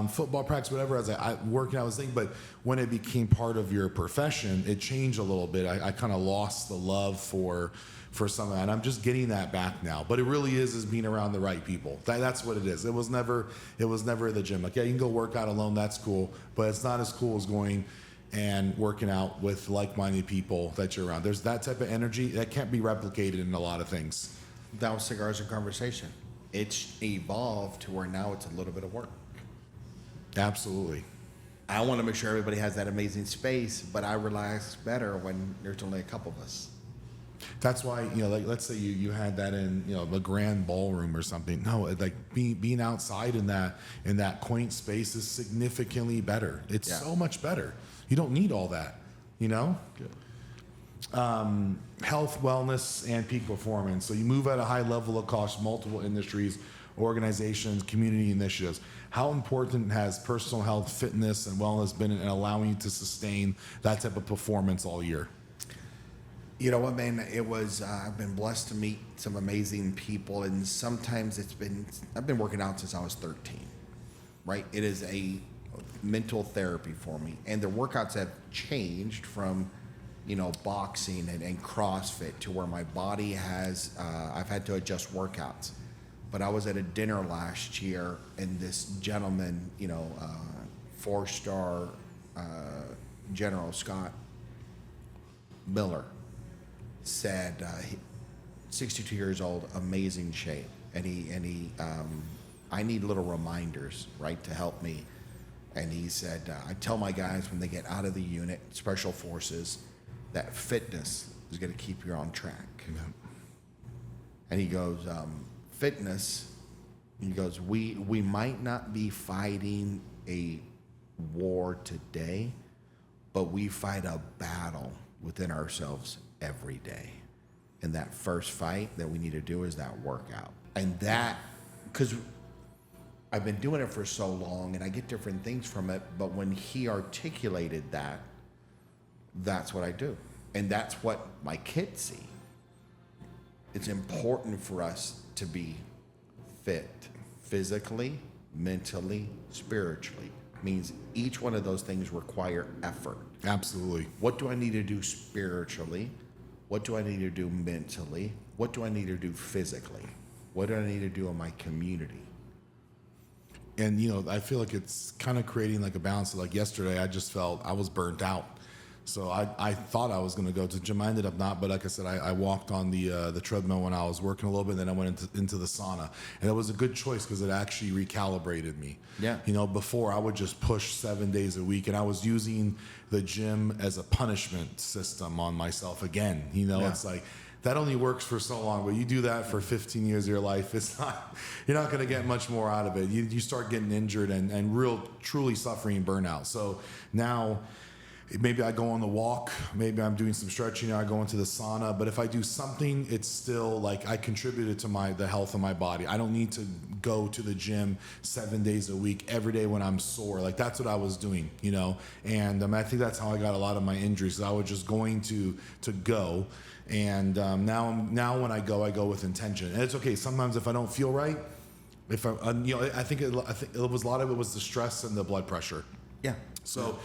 Football practice, whatever. I working out was thing, but when it became part of your profession, it changed a little bit. I kind of lost the love for some of that, and I'm just getting that back now. But it really is being around the right people. That's what it is. It was never the gym. Like, yeah, you can go work out alone. That's cool, but it's not as cool as going and working out with like-minded people that you're around. There's that type of energy that can't be replicated in a lot of things. That was Cigars and Conversation. It's evolved to where now it's a little bit of work. Absolutely. I want to make sure everybody has that amazing space, but I relax better when there's only a couple of us. That's why, like, let's say you had that in, the grand ballroom or something. No, like being outside in that quaint space is significantly better. It's so much better. You don't need all that, Good. Health, wellness, and peak performance. So you move at a high level across multiple industries, organizations, community initiatives. How important has personal health, fitness, and wellness been in allowing you to sustain that type of performance all year? You know what, man? It was, I've been blessed to meet some amazing people, and sometimes I've been working out since I was 13, right? It is a mental therapy for me, and the workouts have changed from, boxing and CrossFit to where my body has, I've had to adjust workouts. But I was at a dinner last year, and this gentleman, 4-star General Scott Miller, said, 62 years old, amazing shape, and he I need little reminders, right, to help me. And he said, I tell my guys when they get out of the unit, special forces, that fitness is going to keep you on track. Yeah. And he goes, fitness, he goes, we might not be fighting a war today, but we fight a battle within ourselves every day. And that first fight that we need to do is that workout. And that, because I've been doing it for so long and I get different things from it, but when he articulated that, that's what I do. And that's what my kids see. It's important for us to be fit physically, mentally, spiritually. Means each one of those things require effort. Absolutely. What do I need to do spiritually? What do I need to do mentally? What do I need to do physically? What do I need to do in my community? And, you know, I feel like it's kind of creating like a balance. Like yesterday, I just felt I was burnt out. So I thought I was going to go to the gym. I ended up not, but like I said, I walked on the treadmill when I was working a little bit, and then I went into the sauna. And it was a good choice because it actually recalibrated me. Yeah. You know, before I would just push 7 days a week, and I was using the gym as a punishment system on myself again. You know, It's like, that only works for so long, but you do that for 15 years of your life, you're not going to get much more out of it. You start getting injured and truly suffering burnout. So now, maybe I go on the walk, maybe I'm doing some stretching, I go into the sauna, but if I do something, it's still like I contributed to the health of my body. I don't need to go to the gym 7 days a week, every day when I'm sore. Like that's what I was doing, you know? And I think that's how I got a lot of my injuries. I was just going to go. And now when I go with intention. And it's okay. Sometimes if I don't feel right, I think it was a lot of it was the stress and the blood pressure. Yeah. So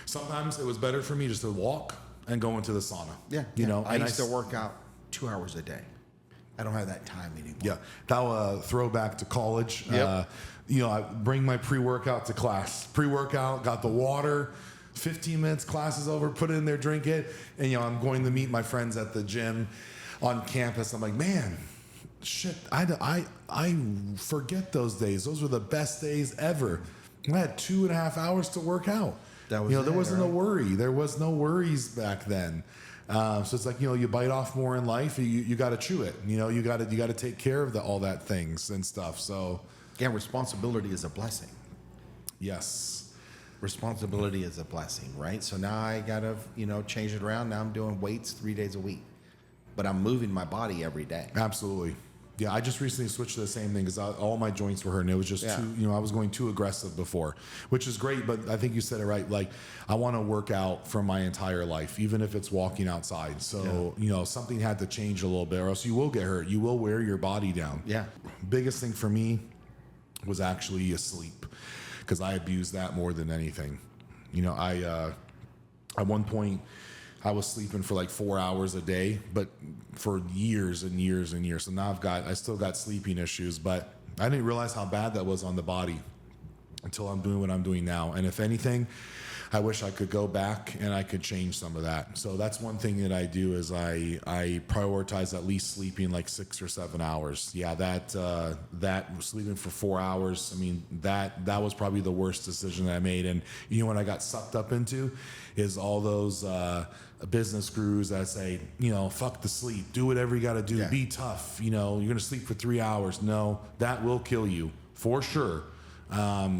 sometimes it was better for me just to walk and go into the sauna. Yeah. You know, I used to work out 2 hours a day. I don't have that time anymore. Yeah. That throwback to college. Yep. I bring my pre-workout to class. Pre-workout, got the water. 15 minutes, class is over, put it in there, drink it. And, I'm going to meet my friends at the gym on campus. I'm like, man, shit, I forget those days. Those were the best days ever. I had 2.5 hours to work out. There wasn't a worry. There was no worries back then. So it's like, you bite off more in life. You got to chew it. You got to take care of all that things and stuff. So yeah, responsibility is a blessing. Yes. Responsibility is a blessing, right? So now I got to, change it around. Now I'm doing weights 3 days a week, but I'm moving my body every day. Absolutely. Yeah, I just recently switched to the same thing because all my joints were hurting. It was just too, I was going too aggressive before, which is great. But I think you said it right. Like, I want to work out for my entire life, even if it's walking outside. So, something had to change a little bit or else you will get hurt. You will wear your body down. Yeah. Biggest thing for me was actually sleep because I abused that more than anything. At one point, I was sleeping for like 4 hours a day, but for years and years and years. So now I still got sleeping issues, but I didn't realize how bad that was on the body until I'm doing what I'm doing now. And if anything, I wish I could go back and I could change some of that. So that's one thing that I do is I prioritize at least sleeping like 6 or 7 hours. Yeah, that sleeping for 4 hours. I mean, that was probably the worst decision that I made. And what I got sucked up into is all those business gurus that say, fuck the sleep, do whatever you got to do, be tough. You're going to sleep for 3 hours. No, that will kill you for sure.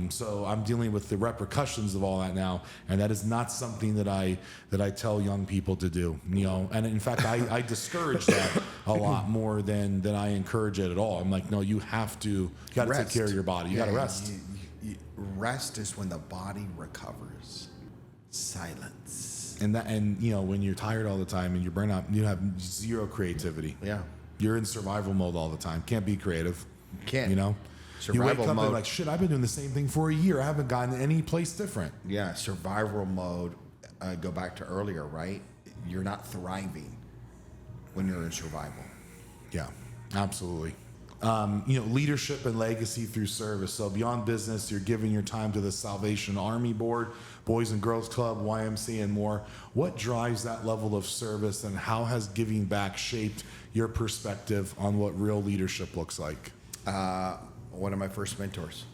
So I'm dealing with the repercussions of all that now, and that is not something that I tell young people to do. And in fact, I discourage that a lot more than I encourage it at all. I'm like, no, you got to take care of your body. You got to rest. Rest is when the body recovers. Silence. And when you're tired all the time and you're burnt out, you have zero creativity. Yeah. You're in survival mode all the time. Can't be creative. Can't. You wake up and like, shit, I've been doing the same thing for a year. I haven't gotten any place different. Yeah, survival mode, go back to earlier, right? You're not thriving when you're in survival. Yeah, absolutely. Leadership and legacy through service. So beyond business, you're giving your time to the Salvation Army Board, Boys and Girls Club, YMCA, and more. What drives that level of service, and how has giving back shaped your perspective on what real leadership looks like? One of my first mentors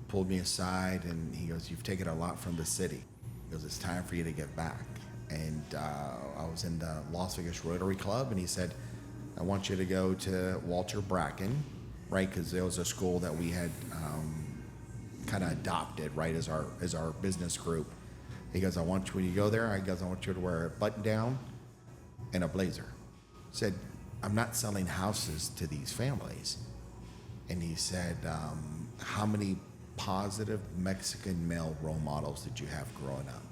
pulled me aside and he goes, "You've taken a lot from the city." He goes, "It's time for you to give back." And I was in the Las Vegas Rotary Club, and he said, "I want you to go to Walter Bracken," right? Because there was a school that we had kind of adopted, right, as our business group. He goes, "I want you, when you go there," I want you to wear a button down and a blazer." He said, "I'm not selling houses to these families." And he said, "How many positive Mexican male role models did you have growing up?"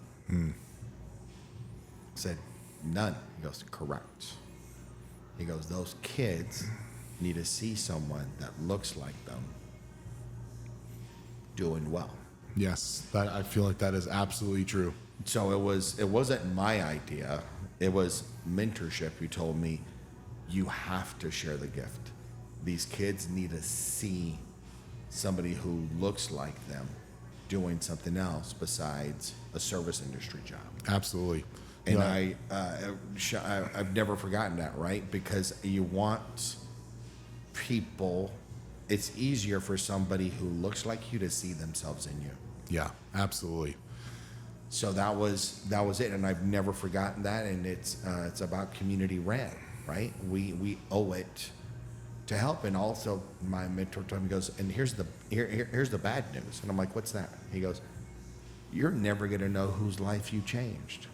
said, none. He goes, correct. He goes, those kids need to see someone that looks like them doing well. Yes, I feel like that is absolutely true. So it wasn't my idea. It was mentorship who told me, you have to share the gift. These kids need to see somebody who looks like them doing something else besides a service industry job. Absolutely. And I've never forgotten that, right? Because you want people, it's easier for somebody who looks like you to see themselves in you. Yeah, absolutely. So that was it, and I've never forgotten that. And it's about community red, right? We owe it to help. And also, my mentor told me, he goes, and here's the bad news. And I'm like, what's that? He goes, you're never gonna know whose life you changed.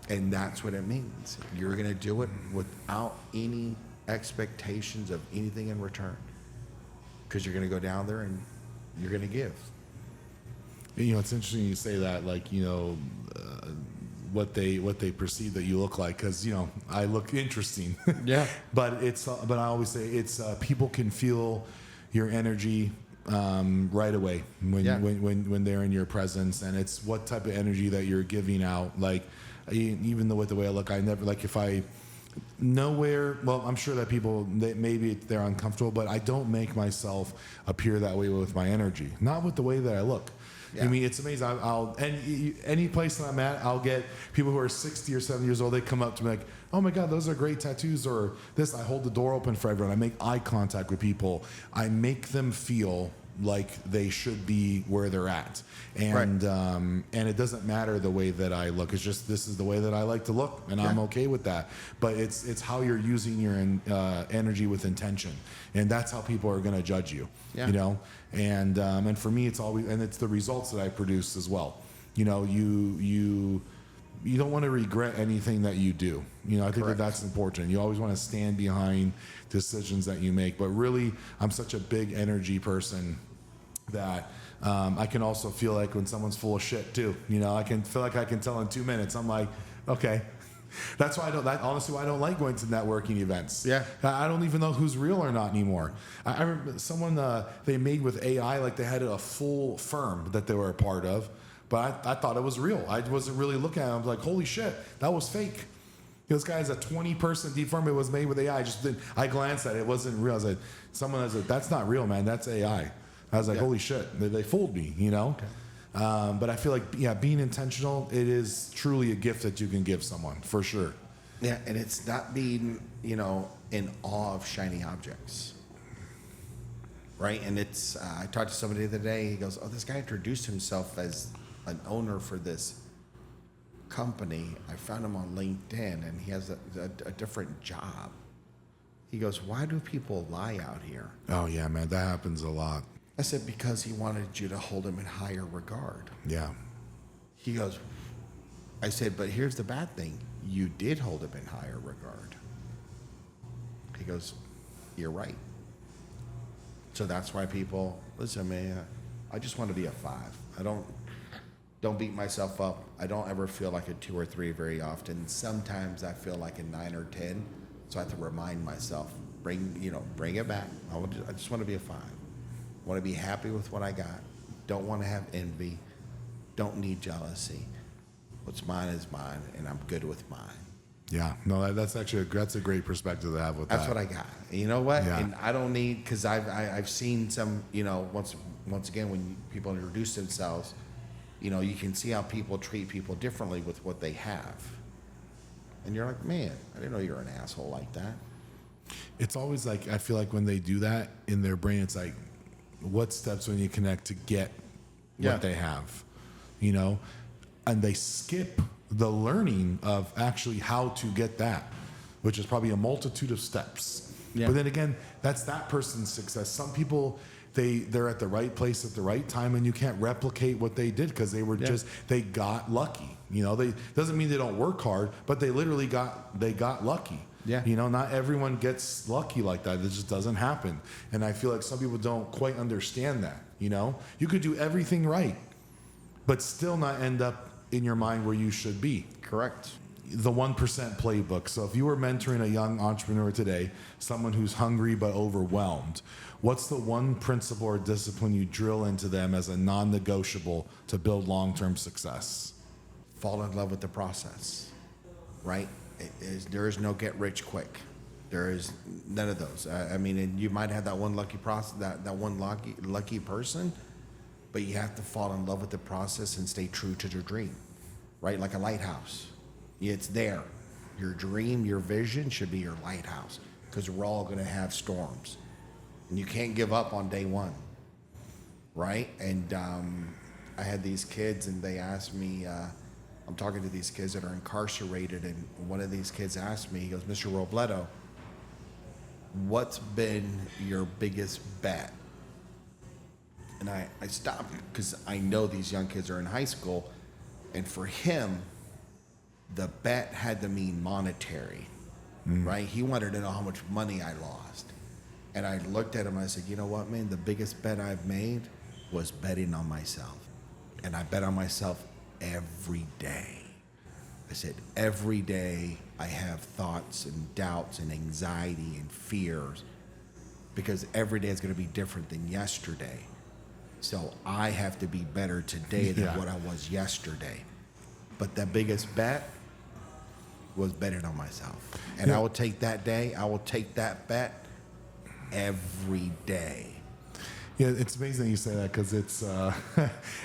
And that's what it means. You're gonna do it without any expectations of anything in return, because you're gonna go down there and you're gonna give. You know, it's interesting you say that, like, you know, what they perceive that you look like, because, you know, I look interesting. Yeah. But I always say it's people can feel your energy right away when they're in your presence, and it's what type of energy that you're giving out. Like, even with the way I look, I never, like, if I nowhere, well, I'm sure that people, maybe they're uncomfortable, but I don't make myself appear that way with my energy, not with the way that I look. Yeah. I mean, it's amazing. Any place that I'm at, I'll get people who are 60 or 70 years old. They come up to me like, "Oh my God, those are great tattoos," or this. I hold the door open for everyone. I make eye contact with people. I make them feel like they should be where they're at, and it doesn't matter the way that I look. It's just, this is the way that I like to look, and I'm okay with that. But it's how you're using your energy with intention, and that's how people are going to judge you. Yeah. You know, and for me, it's always, and it's the results that I produce as well. You know, you don't want to regret anything that you do. You know, I think that's important. You always want to stand behind decisions that you make. But really, I'm such a big energy person that I can also feel like when someone's full of shit too. You know, I can feel like I can tell in 2 minutes. I'm like, okay. That's why honestly, why I don't like going to networking events. Yeah. I don't even know who's real or not anymore. I remember someone they made with AI, like they had a full firm that they were a part of. But I thought it was real. I wasn't really looking at it. I was like, holy shit, that was fake. This guy is a 20-person deep firm. It was made with AI. I glanced at it. It wasn't real. I was like, someone was like, that's not real, man. That's AI. I was like, holy shit, they fooled me, you know? Okay. But I feel like, being intentional, it is truly a gift that you can give someone, for sure. Yeah, and it's not being, you know, in awe of shiny objects. Right? And it's, I talked to somebody the other day. He goes, oh, this guy introduced himself as an owner for this company. I found him on LinkedIn, and he has a different job. He goes, why do people lie out here? Oh, yeah, man, that happens a lot. I said, because he wanted you to hold him in higher regard. Yeah. He goes, I said, but here's the bad thing. You did hold him in higher regard. He goes, you're right. So that's why people, listen, man, I just want to be a 5. I don't beat myself up. I don't ever feel like a 2 or 3 very often. Sometimes I feel like a 9 or 10. So I have to remind myself, bring it back. I just want to be a 5. I want to be happy with what I got. Don't want to have envy. Don't need jealousy. What's mine is mine, and I'm good with mine. Yeah, no, that's actually a great perspective to have with that's that. That's what I got. You know what? Yeah. And I don't need, because I've seen some, you know, once again, when people introduce themselves, you know, you can see how people treat people differently with what they have. And you're like, man, I didn't know you were an asshole like that. It's always like, I feel like when they do that in their brain, it's like, what steps when you connect to get what they have, you know? And they skip the learning of actually how to get that, which is probably a multitude of steps. Yeah. But then again, that's that person's success. Some people, they're at the right place at the right time, and you can't replicate what they did because they were they got lucky. You know, doesn't mean they don't work hard, but they literally got lucky. Yeah. You know, not everyone gets lucky like that. It just doesn't happen. And I feel like some people don't quite understand that, you know? You could do everything right, but still not end up in your mind where you should be. Correct. The 1% playbook. So if you were mentoring a young entrepreneur today, someone who's hungry but overwhelmed, what's the one principle or discipline you drill into them as a non-negotiable to build long-term success? Fall in love with the process, right? There is no get rich quick. There is none of those. I mean, and you might have that one lucky process, that one lucky person, but you have to fall in love with the process and stay true to your dream, right? Like a lighthouse. It's there. Your dream, your vision should be your lighthouse, because we're all going to have storms, and you can't give up on day one, right? And I had these kids, and they asked me, I'm talking to these kids that are incarcerated, and one of these kids asked me, he goes, Mr. Robledo, what's been your biggest bet? And I stopped, because I know these young kids are in high school, and for him, the bet had to mean monetary, right? He wanted to know how much money I lost. And I looked at him and I said, you know what, man? The biggest bet I've made was betting on myself. And I bet on myself every day. I said, every day I have thoughts and doubts and anxiety and fears, because every day is going to be different than yesterday. So I have to be better today than what I was yesterday. But the biggest bet was betting on myself. And I will take that day, I will take that bet every day. Yeah, it's amazing you say that, because it's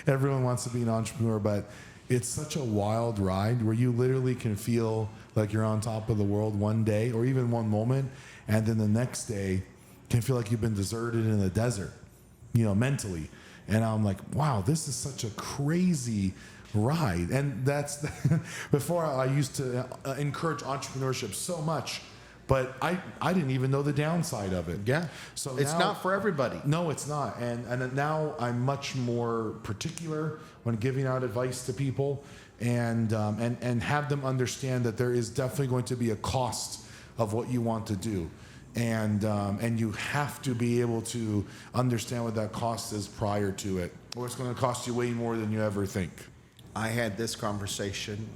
everyone wants to be an entrepreneur, but it's such a wild ride where you literally can feel like you're on top of the world one day or even one moment, and then the next day can feel like you've been deserted in the desert, mentally. And I'm like, wow, this is such a crazy ride. And that's before I used to encourage entrepreneurship so much, but I didn't even know the downside of it. Yeah. So it's now, not for everybody. No, it's not. And now I'm much more particular when giving out advice to people, and have them understand that there is definitely going to be a cost of what you want to do. And you have to be able to understand what that cost is prior to it, or it's going to cost you way more than you ever think. I had this conversation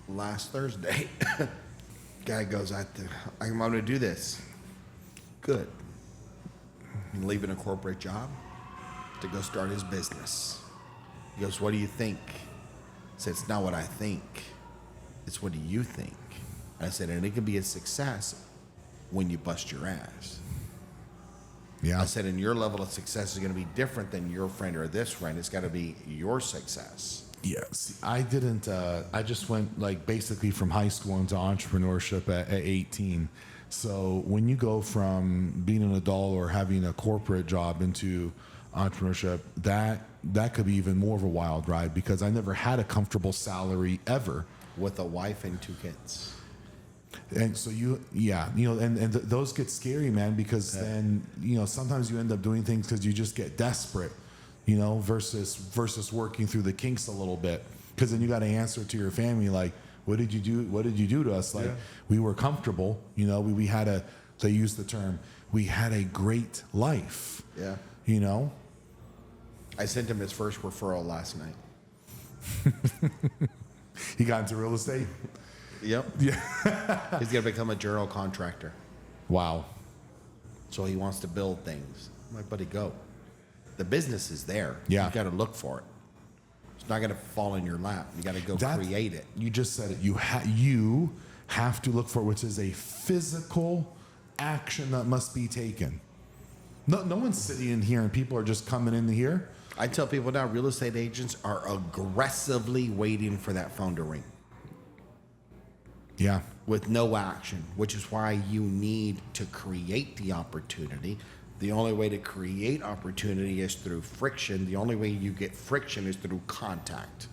last Thursday. Guy goes, I'm going to do this. Good. I'm leaving a corporate job to go start his business. He goes, what do you think? I said, it's not what I think. It's what do you think? I said, and it can be a success when you bust your ass. Yeah. I said, and your level of success is going to be different than your friend or this friend. It's got to be your success. Yes, I didn't. I just went basically from high school into entrepreneurship at 18. So when you go from being an adult or having a corporate job into entrepreneurship, that could be even more of a wild ride, because I never had a comfortable salary ever. With a wife and 2 kids. And so and those get scary, man, because then, sometimes you end up doing things because you just get desperate, versus working through the kinks a little bit. Because then you got to answer to your family, like, what did you do? What did you do to us? Like, we were comfortable, we had they use the term, we had a great life. Yeah. I sent him his first referral last night. He got into real estate? Yep. Yeah. He's going to become a general contractor. Wow. So he wants to build things. I'm like, buddy, go. The business is there. Yeah. You got to look for it. It's not going to fall in your lap. You got to go create it. You just said it. You have to look for it, which is a physical action that must be taken. No one's sitting in here and people are just coming in here. I tell people now, real estate agents are aggressively waiting for that phone to ring. Yeah. With no action, which is why you need to create the opportunity. The only way to create opportunity is through friction. The only way you get friction is through contact.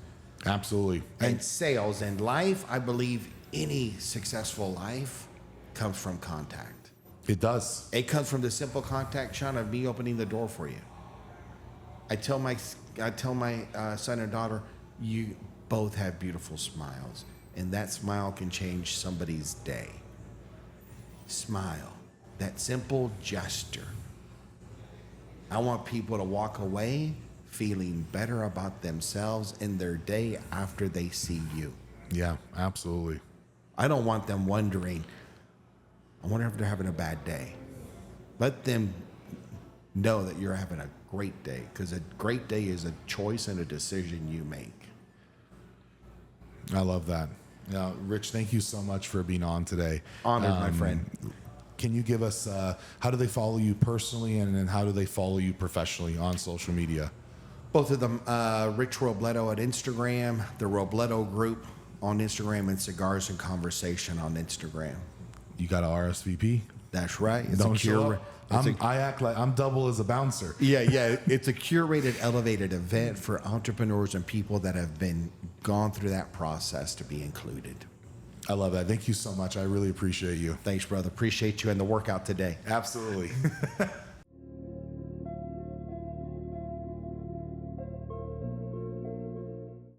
Absolutely. And sales and life, I believe any successful life comes from contact. It does. It comes from the simple contact, Sean, of me opening the door for you. I tell my son and daughter, you both have beautiful smiles, and that smile can change somebody's day. Smile. That simple gesture. I want people to walk away feeling better about themselves in their day after they see you. Yeah, absolutely. I don't want them wondering, I wonder if they're having a bad day. Let them know that you're having a great day, because a great day is a choice and a decision you make. I love that. Rich, thank you so much for being on today. Honored, my friend. Can you give us, how do they follow you personally, and then how do they follow you professionally on social media? Both of them, Rich Robledo at Instagram, the Robledo Group on Instagram, and Cigars and Conversation on Instagram. You got a RSVP? That's right. It's Don't a show cura- up. it's a- I act like I'm double as a bouncer. Yeah. It's a curated, elevated event for entrepreneurs and people that have gone through that process to be included. I love that. Thank you so much. I really appreciate you. Thanks, brother. Appreciate you and the workout today. Absolutely.